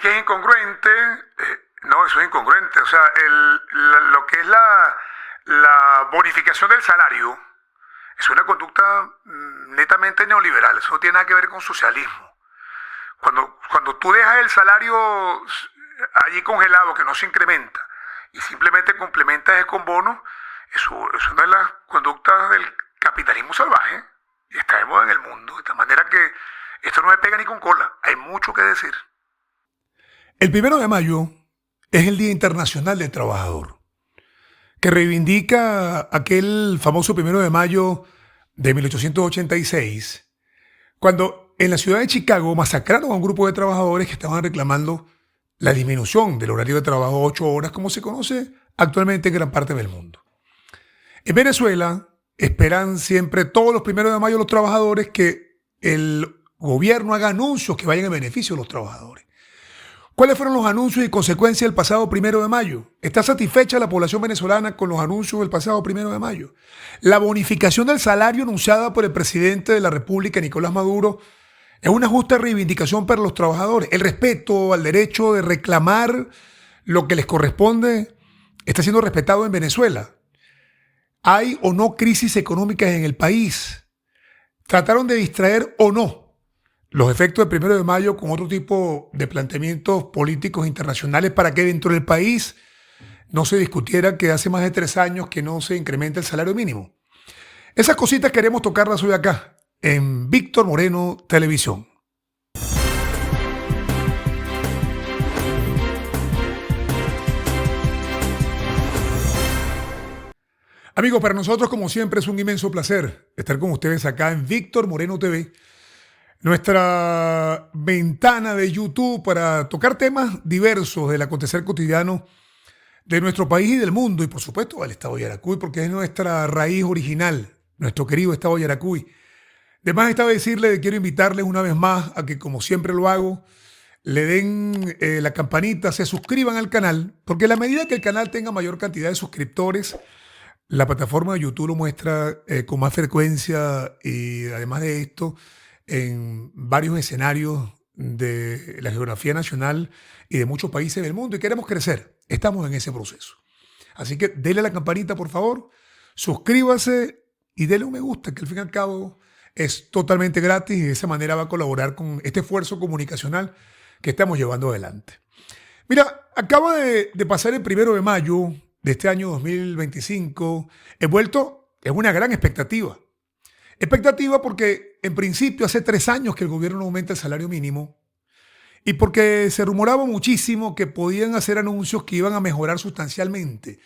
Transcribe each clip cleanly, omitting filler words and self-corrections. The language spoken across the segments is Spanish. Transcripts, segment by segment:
que es incongruente. No, eso es incongruente. O sea, lo que es la bonificación del salario es una conducta netamente neoliberal. Eso no tiene nada que ver con socialismo. Cuando tú dejas el salario allí congelado, que no se incrementa, y simplemente complementas con bonos, eso es una de las conductas del capitalismo salvaje. Y estamos en el mundo, de tal manera que esto no me pega ni con cola. Hay mucho que decir. El 1 de mayo es el Día Internacional del Trabajador, que reivindica aquel famoso 1 de mayo de 1886, cuando en la ciudad de Chicago masacraron a un grupo de trabajadores que estaban reclamando la disminución del horario de trabajo a 8 horas, como se conoce actualmente en gran parte del mundo. En Venezuela esperan siempre todos los 1 de mayo los trabajadores que el gobierno haga anuncios que vayan en beneficio de los trabajadores. ¿Cuáles fueron los anuncios y consecuencias del pasado 1 de mayo? ¿Está satisfecha la población venezolana con los anuncios del pasado 1 de mayo? La bonificación del salario anunciada por el presidente de la República, Nicolás Maduro, es una justa reivindicación para los trabajadores. El respeto al derecho de reclamar lo que les corresponde está siendo respetado en Venezuela. ¿Hay o no crisis económicas en el país? ¿Trataron de distraer o no los efectos del 1 de mayo con otro tipo de planteamientos políticos internacionales para que dentro del país no se discutiera que hace más de 3 años que no se incrementa el salario mínimo? Esas cositas queremos tocarlas hoy acá, en Víctor Moreno Televisión. Amigos, para nosotros como siempre es un inmenso placer estar con ustedes acá en Víctor Moreno TV, nuestra ventana de YouTube para tocar temas diversos del acontecer cotidiano de nuestro país y del mundo, y por supuesto del estado de Yaracuy, porque es nuestra raíz original, nuestro querido estado de Yaracuy. De más está decirle, quiero invitarles una vez más a que, como siempre lo hago, le den la campanita, se suscriban al canal, porque a la medida que el canal tenga mayor cantidad de suscriptores, la plataforma de YouTube lo muestra con más frecuencia, y además de esto, en varios escenarios de la geografía nacional y de muchos países del mundo, y queremos crecer. Estamos en ese proceso. Así que denle a la campanita, por favor, suscríbase y denle un me gusta, que al fin y al cabo es totalmente gratis, y de esa manera va a colaborar con este esfuerzo comunicacional que estamos llevando adelante. Mira, acaba de pasar el 1 de mayo de este año 2025, envuelto en una gran expectativa. Expectativa porque, en principio, hace 3 años que el gobierno no aumenta el salario mínimo, y porque se rumoraba muchísimo que podían hacer anuncios que iban a mejorar sustancialmente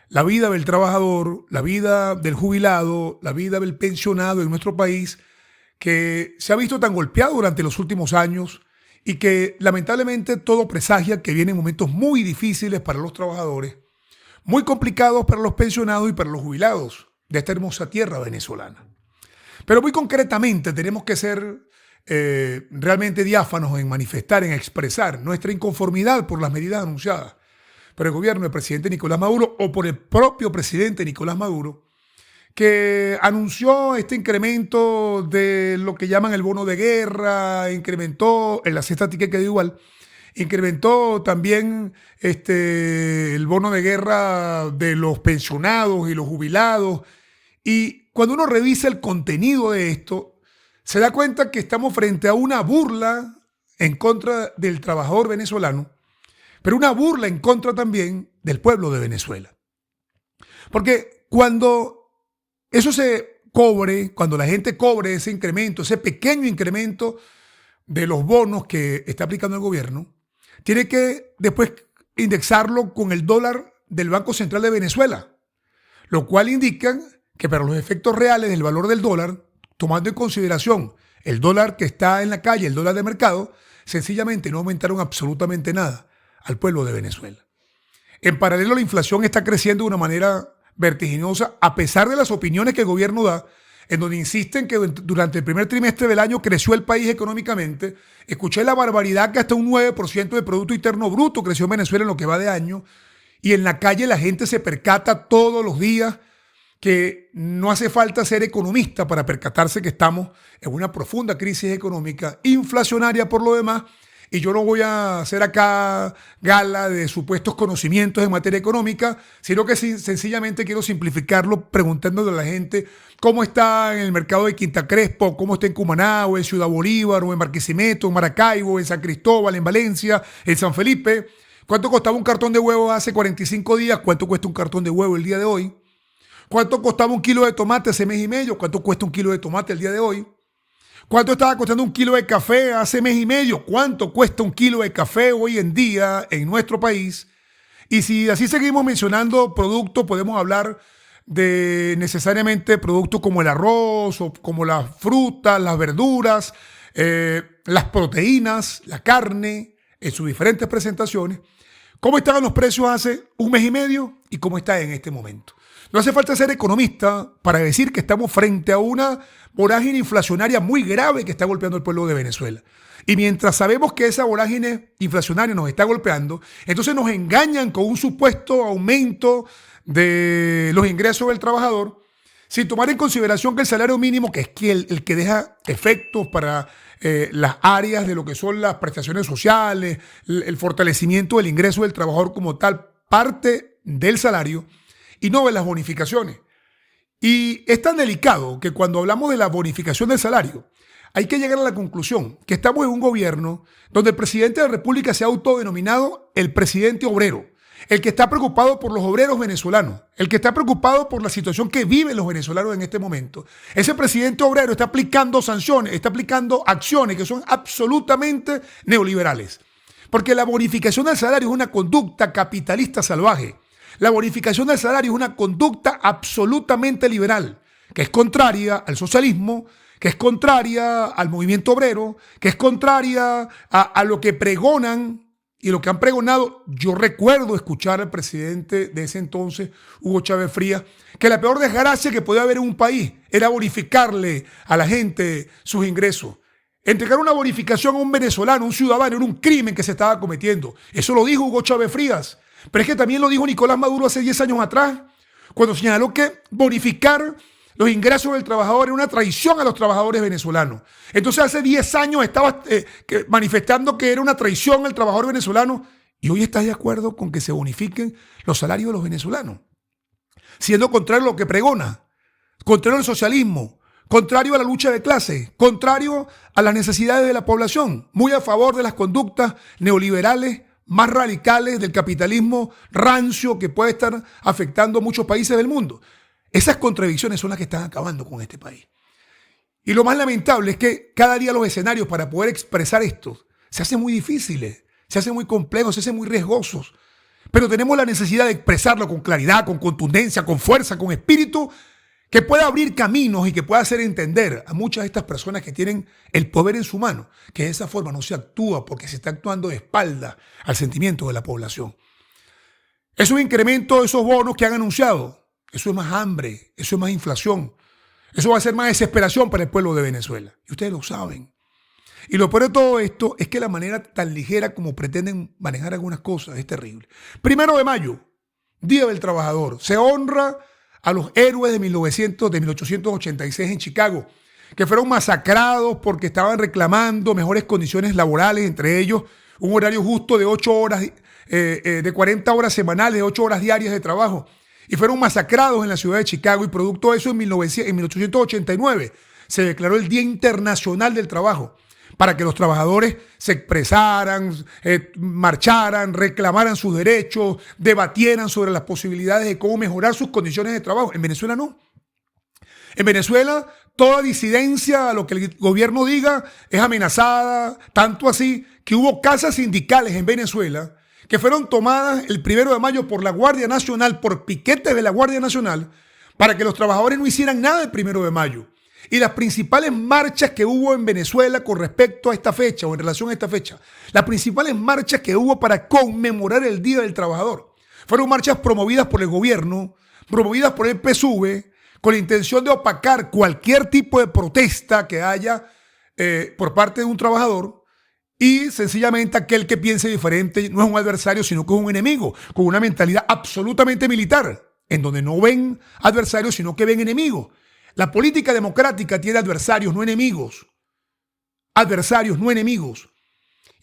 la vida del trabajador, la vida del jubilado, la vida del pensionado en nuestro país, que se ha visto tan golpeado durante los últimos años y que lamentablemente todo presagia que vienen momentos muy difíciles para los trabajadores, muy complicados para los pensionados y para los jubilados de esta hermosa tierra venezolana. Pero muy concretamente tenemos que ser realmente diáfanos en manifestar, en expresar nuestra inconformidad por las medidas anunciadas por el gobierno del presidente Nicolás Maduro, o por el propio presidente Nicolás Maduro, que anunció este incremento de lo que llaman el bono de guerra, incrementó en la cesta ticket que da igual, incrementó también el bono de guerra de los pensionados y los jubilados. Y cuando uno revisa el contenido de esto, se da cuenta que estamos frente a una burla en contra del trabajador venezolano, pero una burla en contra también del pueblo de Venezuela. Porque cuando eso se cobre, cuando la gente cobre ese incremento, ese pequeño incremento de los bonos que está aplicando el gobierno, tiene que después indexarlo con el dólar del Banco Central de Venezuela, lo cual indica que para los efectos reales del valor del dólar, tomando en consideración el dólar que está en la calle, el dólar de mercado, sencillamente no aumentaron absolutamente nada al pueblo de Venezuela. En paralelo, la inflación está creciendo de una manera vertiginosa, a pesar de las opiniones que el gobierno da, en donde insisten que durante el primer trimestre del año creció el país económicamente. Escuché la barbaridad que hasta un 9% de Producto Interno Bruto creció en Venezuela en lo que va de año, y en la calle la gente se percata todos los días que no hace falta ser economista para percatarse que estamos en una profunda crisis económica, inflacionaria por lo demás, y yo no voy a hacer acá gala de supuestos conocimientos en materia económica, sino que sencillamente quiero simplificarlo preguntándole a la gente cómo está en el mercado de Quinta Crespo, cómo está en Cumaná, o en Ciudad Bolívar, o en Barquisimeto, en Maracaibo, en San Cristóbal, en Valencia, en San Felipe. ¿Cuánto costaba un cartón de huevo hace 45 días? ¿Cuánto cuesta un cartón de huevo el día de hoy? ¿Cuánto costaba un kilo de tomate hace mes y medio? ¿Cuánto cuesta un kilo de tomate el día de hoy? ¿Cuánto estaba costando un kilo de café hace mes y medio? ¿Cuánto cuesta un kilo de café hoy en día en nuestro país? Y si así seguimos mencionando productos, podemos hablar de necesariamente productos como el arroz, o como las frutas, las verduras, las proteínas, la carne, en sus diferentes presentaciones. ¿Cómo estaban los precios hace un mes y medio y cómo está en este momento? No hace falta ser economista para decir que estamos frente a una vorágine inflacionaria muy grave que está golpeando al pueblo de Venezuela. Y mientras sabemos que esa vorágine inflacionaria nos está golpeando, entonces nos engañan con un supuesto aumento de los ingresos del trabajador, sin tomar en consideración que el salario mínimo, que es el que deja efectos para las áreas de lo que son las prestaciones sociales, el fortalecimiento del ingreso del trabajador como tal, parte del salario y no de las bonificaciones. Y es tan delicado que cuando hablamos de la bonificación del salario, hay que llegar a la conclusión que estamos en un gobierno donde el presidente de la República se ha autodenominado el presidente obrero, el que está preocupado por los obreros venezolanos, el que está preocupado por la situación que viven los venezolanos en este momento. Ese presidente obrero está aplicando sanciones, está aplicando acciones que son absolutamente neoliberales. Porque la bonificación del salario es una conducta capitalista salvaje. La bonificación del salario es una conducta absolutamente liberal, que es contraria al socialismo, que es contraria al movimiento obrero, que es contraria a lo que pregonan y lo que han pregonado. Yo recuerdo escuchar al presidente de ese entonces, Hugo Chávez Frías, que la peor desgracia que podía haber en un país era bonificarle a la gente sus ingresos. Entregar una bonificación a un venezolano, a un ciudadano, era un crimen que se estaba cometiendo. Eso lo dijo Hugo Chávez Frías. Pero es que también lo dijo Nicolás Maduro hace 10 años atrás, cuando señaló que bonificar los ingresos del trabajador era una traición a los trabajadores venezolanos. Entonces hace 10 años estaba manifestando que era una traición al trabajador venezolano y hoy estás de acuerdo con que se bonifiquen los salarios de los venezolanos, siendo contrario a lo que pregona, contrario al socialismo, contrario a la lucha de clases, contrario a las necesidades de la población, muy a favor de las conductas neoliberales más radicales del capitalismo rancio que puede estar afectando a muchos países del mundo. Esas contradicciones son las que están acabando con este país. Y lo más lamentable es que cada día los escenarios para poder expresar esto se hacen muy difíciles, se hacen muy complejos, se hacen muy riesgosos. Pero tenemos la necesidad de expresarlo con claridad, con contundencia, con fuerza, con espíritu, que pueda abrir caminos y que pueda hacer entender a muchas de estas personas que tienen el poder en su mano, que de esa forma no se actúa porque se está actuando de espalda al sentimiento de la población. Esos incrementos, esos bonos que han anunciado, eso es más hambre, eso es más inflación, eso va a ser más desesperación para el pueblo de Venezuela. Y ustedes lo saben. Y lo peor de todo esto es que la manera tan ligera como pretenden manejar algunas cosas es terrible. 1 de mayo, Día del Trabajador, se honra a los héroes de 1886 en Chicago, que fueron masacrados porque estaban reclamando mejores condiciones laborales, entre ellos un horario justo de 8 horas, de 40 horas semanales, 8 horas diarias de trabajo. Y fueron masacrados en la ciudad de Chicago y producto de eso en 1889 se declaró el Día Internacional del Trabajo para que los trabajadores se expresaran, marcharan, reclamaran sus derechos, debatieran sobre las posibilidades de cómo mejorar sus condiciones de trabajo. En Venezuela no. En Venezuela toda disidencia a lo que el gobierno diga es amenazada, tanto así que hubo casas sindicales en Venezuela que fueron tomadas el 1 de mayo por la Guardia Nacional, por piquetes de la Guardia Nacional, para que los trabajadores no hicieran nada el 1 de mayo. Y las principales marchas que hubo en Venezuela con respecto a esta fecha o en relación a esta fecha, las principales marchas que hubo para conmemorar el Día del Trabajador, fueron marchas promovidas por el gobierno, promovidas por el PSUV, con la intención de opacar cualquier tipo de protesta que haya por parte de un trabajador. Y sencillamente aquel que piense diferente no es un adversario, sino que es un enemigo, con una mentalidad absolutamente militar, en donde no ven adversarios, sino que ven enemigos. La política democrática tiene adversarios, no enemigos. Adversarios, no enemigos.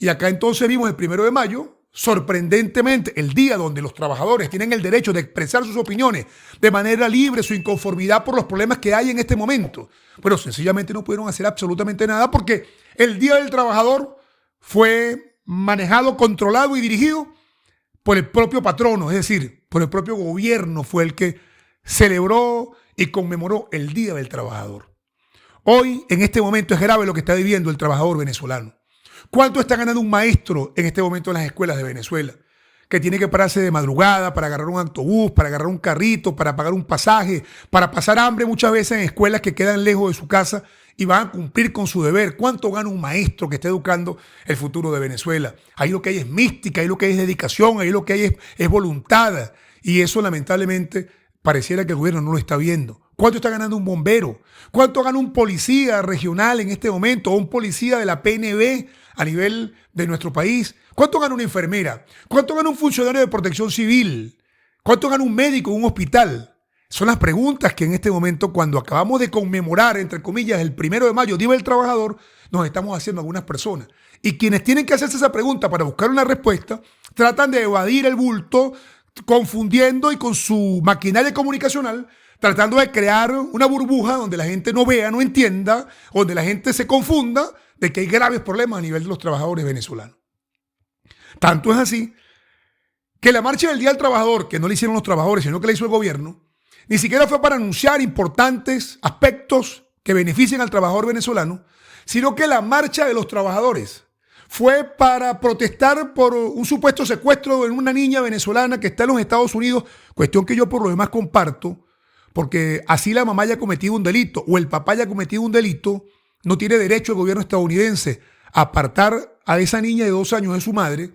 Y acá entonces vimos el 1 de mayo, sorprendentemente, el día donde los trabajadores tienen el derecho de expresar sus opiniones de manera libre, su inconformidad por los problemas que hay en este momento. Pero sencillamente no pudieron hacer absolutamente nada porque el Día del Trabajador fue manejado, controlado y dirigido por el propio patrono, es decir, por el propio gobierno fue el que celebró y conmemoró el Día del Trabajador. Hoy, en este momento, es grave lo que está viviendo el trabajador venezolano. ¿Cuánto está ganando un maestro en este momento en las escuelas de Venezuela? Que tiene que pararse de madrugada para agarrar un autobús, para agarrar un carrito, para pagar un pasaje, para pasar hambre muchas veces en escuelas que quedan lejos de su casa y van a cumplir con su deber. ¿Cuánto gana un maestro que está educando el futuro de Venezuela? Ahí lo que hay es mística, ahí lo que hay es dedicación, ahí lo que hay es voluntad. Y eso lamentablemente pareciera que el gobierno no lo está viendo. ¿Cuánto está ganando un bombero? ¿Cuánto gana un policía regional en este momento o un policía de la PNB a nivel de nuestro país? ¿Cuánto gana una enfermera? ¿Cuánto gana un funcionario de protección civil? ¿Cuánto gana un médico en un hospital? Son las preguntas que en este momento, cuando acabamos de conmemorar, entre comillas, el 1 de mayo, Día del Trabajador, nos estamos haciendo algunas personas. Y quienes tienen que hacerse esa pregunta para buscar una respuesta, tratan de evadir el bulto, confundiendo y con su maquinaria comunicacional, tratando de crear una burbuja donde la gente no vea, no entienda, donde la gente se confunda de que hay graves problemas a nivel de los trabajadores venezolanos. Tanto es así que la marcha del Día del Trabajador, que no la hicieron los trabajadores, sino que la hizo el gobierno, ni siquiera fue para anunciar importantes aspectos que beneficien al trabajador venezolano, sino que la marcha de los trabajadores fue para protestar por un supuesto secuestro de una niña venezolana que está en los Estados Unidos, cuestión que yo por lo demás comparto, porque así la mamá haya cometido un delito o el papá haya cometido un delito, no tiene derecho el gobierno estadounidense a apartar a esa niña de 2 años de su madre.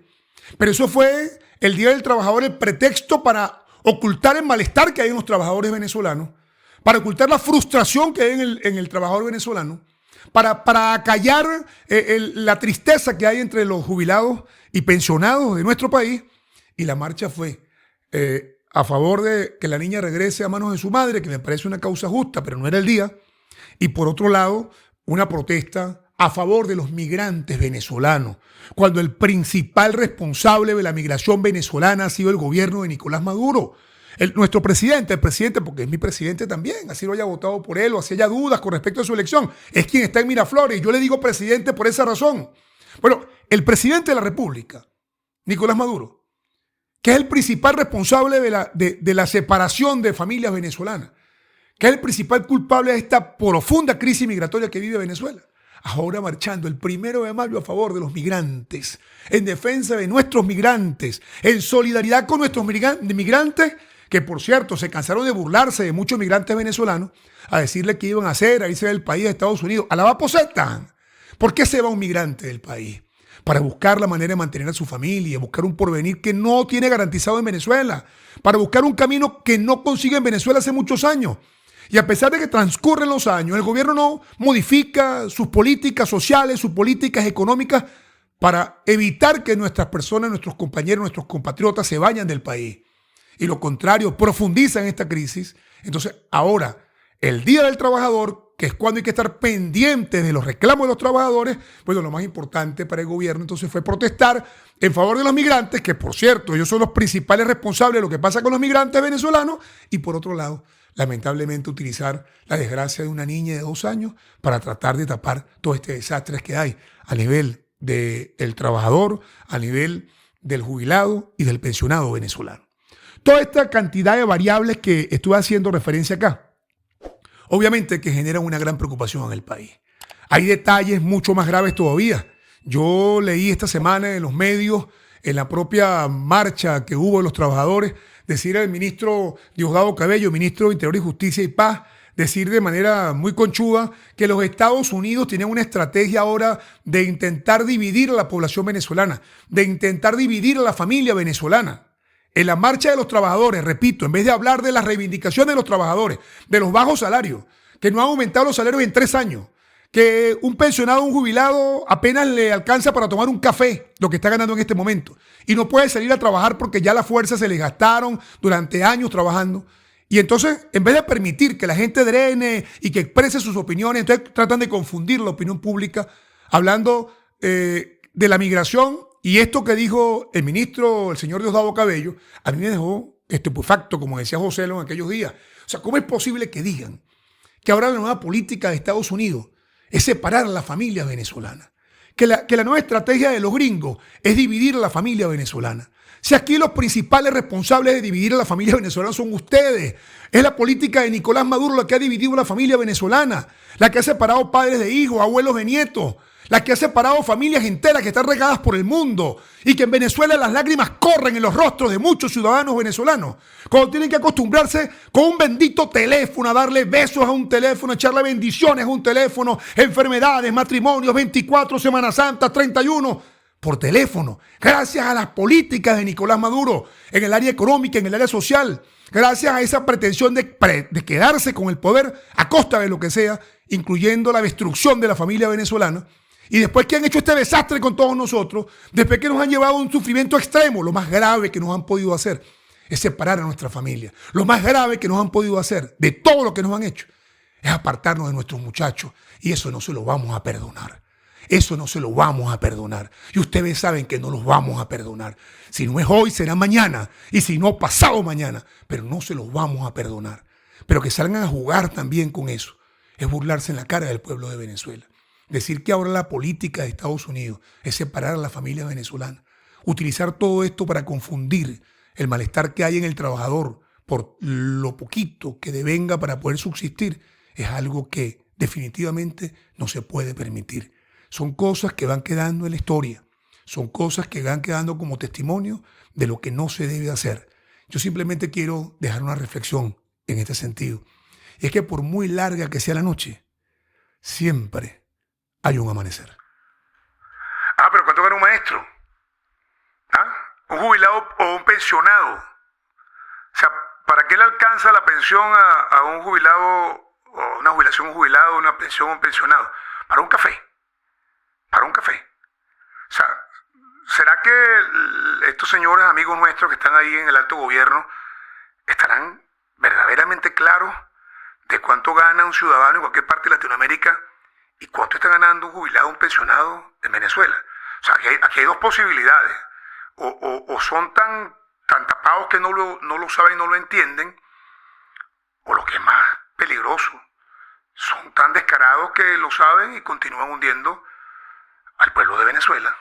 Pero eso fue el Día del Trabajador, el pretexto para ocultar el malestar que hay en los trabajadores venezolanos, para ocultar la frustración que hay en el trabajador venezolano, para acallar la tristeza que hay entre los jubilados y pensionados de nuestro país. Y la marcha fue a favor de que la niña regrese a manos de su madre, que me parece una causa justa, pero no era el día. Y por otro lado, una protesta a favor de los migrantes venezolanos, cuando el principal responsable de la migración venezolana ha sido el gobierno de Nicolás Maduro. Nuestro presidente, el presidente, porque es mi presidente también, así lo haya votado por él o así haya dudas con respecto a su elección, es quien está en Miraflores y yo le digo presidente por esa razón. Bueno, el presidente de la República, Nicolás Maduro, que es el principal responsable de la separación de familias venezolanas, que es el principal culpable de esta profunda crisis migratoria que vive Venezuela, ahora marchando el 1 de mayo a favor de los migrantes, en defensa de nuestros migrantes, en solidaridad con nuestros migrantes, que por cierto se cansaron de burlarse de muchos migrantes venezolanos, a decirle que iban a hacer, a irse del país de Estados Unidos. A la vaposeta. ¿Por qué se va un migrante del país? Para buscar la manera de mantener a su familia, buscar un porvenir que no tiene garantizado en Venezuela, para buscar un camino que no consigue en Venezuela hace muchos años. Y a pesar de que transcurren los años, el gobierno no modifica sus políticas sociales, sus políticas económicas para evitar que nuestras personas, nuestros compañeros, nuestros compatriotas se vayan del país. Y lo contrario, profundizan esta crisis. Entonces, ahora, el Día del Trabajador, que es cuando hay que estar pendientes de los reclamos de los trabajadores, bueno, lo más importante para el gobierno entonces fue protestar en favor de los migrantes, que por cierto, ellos son los principales responsables de lo que pasa con los migrantes venezolanos, y por otro lado, lamentablemente utilizar la desgracia de una niña de 2 años para tratar de tapar todo este desastre que hay a nivel del trabajador, a nivel del jubilado y del pensionado venezolano. Toda esta cantidad de variables que estuve haciendo referencia acá, obviamente que generan una gran preocupación en el país. Hay detalles mucho más graves todavía. Yo leí esta semana en los medios, en la propia marcha que hubo de los trabajadores, decir al ministro Diosdado Cabello, ministro de Interior y Justicia y Paz, decir de manera muy conchuda que los Estados Unidos tienen una estrategia ahora de intentar dividir a la población venezolana, de intentar dividir a la familia venezolana. En la marcha de los trabajadores, repito, en vez de hablar de las reivindicaciones de los trabajadores, de los bajos salarios, que no han aumentado los salarios en 3 años, que un pensionado, un jubilado apenas le alcanza para tomar un café, lo que está ganando en este momento, y no puede salir a trabajar porque ya las fuerzas se le gastaron durante años trabajando. Y entonces, en vez de permitir que la gente drene y que exprese sus opiniones, entonces tratan de confundir la opinión pública, hablando de la migración y esto que dijo el ministro, el señor Diosdado Cabello, a mí me dejó estupefacto, como decía José en aquellos días. O sea, ¿cómo es posible que digan que ahora la nueva política de Estados Unidos es separar a la familia venezolana? Que la nueva estrategia de los gringos es dividir a la familia venezolana. Si aquí los principales responsables de dividir a la familia venezolana son ustedes. Es la política de Nicolás Maduro la que ha dividido a la familia venezolana, la que ha separado padres de hijos, abuelos de nietos, la que ha separado familias enteras que están regadas por el mundo y que en Venezuela las lágrimas corren en los rostros de muchos ciudadanos venezolanos cuando tienen que acostumbrarse con un bendito teléfono a darle besos a un teléfono, a echarle bendiciones a un teléfono, enfermedades, matrimonios, 24, Semana Santa, 31, por teléfono, gracias a las políticas de Nicolás Maduro en el área económica, en el área social, gracias a esa pretensión de quedarse con el poder a costa de lo que sea, incluyendo la destrucción de la familia venezolana. Y después que han hecho este desastre con todos nosotros, después que nos han llevado a un sufrimiento extremo, lo más grave que nos han podido hacer es separar a nuestra familia. Lo más grave que nos han podido hacer de todo lo que nos han hecho es apartarnos de nuestros muchachos. Y eso no se lo vamos a perdonar. Eso no se lo vamos a perdonar. Y ustedes saben que no los vamos a perdonar. Si no es hoy, será mañana. Y si no, pasado mañana. Pero no se los vamos a perdonar. Pero que salgan a jugar también con eso. Es burlarse en la cara del pueblo de Venezuela. Decir que ahora la política de Estados Unidos es separar a la familia venezolana. Utilizar todo esto para confundir el malestar que hay en el trabajador por lo poquito que devenga para poder subsistir es algo que definitivamente no se puede permitir. Son cosas que van quedando en la historia. Son cosas que van quedando como testimonio de lo que no se debe hacer. Yo simplemente quiero dejar una reflexión en este sentido. Y es que por muy larga que sea la noche, siempre hay un amanecer. Pero ¿cuánto gana un maestro? ¿Un jubilado o un pensionado? O sea, ¿para qué le alcanza la pensión a un jubilado, o una jubilación a un jubilado, una pensión a un pensionado? Para un café. Para un café. O sea, ¿será que estos señores amigos nuestros que están ahí en el alto gobierno estarán verdaderamente claros de cuánto gana un ciudadano en cualquier parte de Latinoamérica y cuánto está ganando un jubilado o un pensionado en Venezuela? O sea, aquí hay dos posibilidades. O son tan tapados que no lo saben y no lo entienden, o lo que es más peligroso, son tan descarados que lo saben y continúan hundiendo al pueblo de Venezuela.